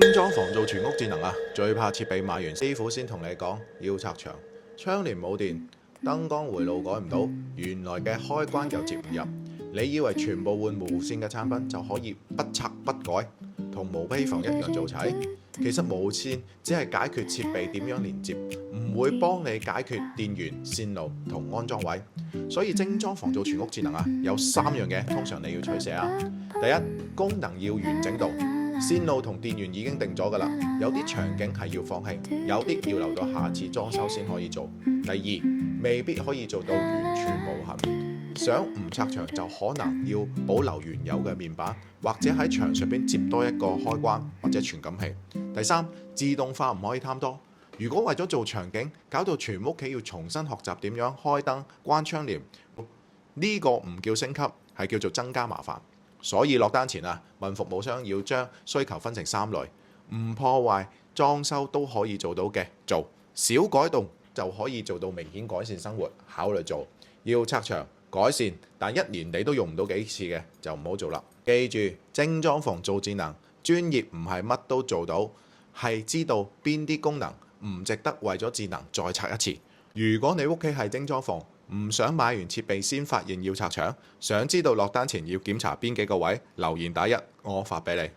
精裝房做全屋智能啊，最怕設備買完師傅先同你講要拆牆，窗簾冇電，燈光回路改唔到，原來嘅開關又接唔入。你以為全部換無線嘅產品就可以不拆不改，同毛坯房一樣做齊？其實無線只係解決設備點樣連接，唔會幫你解決電源、線路同安裝位。所以精裝房做全屋智能啊，有3樣嘢通常你要取捨啊。第一，功能要完整度。線路同電源已經定咗㗎啦，有啲場景係要放棄，有啲要留到下次裝修先可以做。第二，未必可以做到完全無痕，想唔拆牆就可能要保留原有嘅面板，或者喺牆上邊接多一個開關或者傳感器。第三，自動化唔可以貪多。如果為咗做場景，搞到全屋企要重新學習點樣開燈、關窗簾，呢個唔叫升級，係叫做增加麻煩。所以落單前啊，問服務商要將需求分成3類，唔破壞裝修都可以做到嘅做，小改動就可以做到明顯改善生活，考慮做。要拆牆改善，但1年你都用唔到幾次嘅就唔好做啦。記住，精裝房做智能，專業唔係乜都做到，係知道邊啲功能唔值得為咗智能再拆一次。如果你屋企係精裝房，唔想買完設備先發現要拆牆，想知道落單前要檢查邊幾個位，留言打1，我發俾你。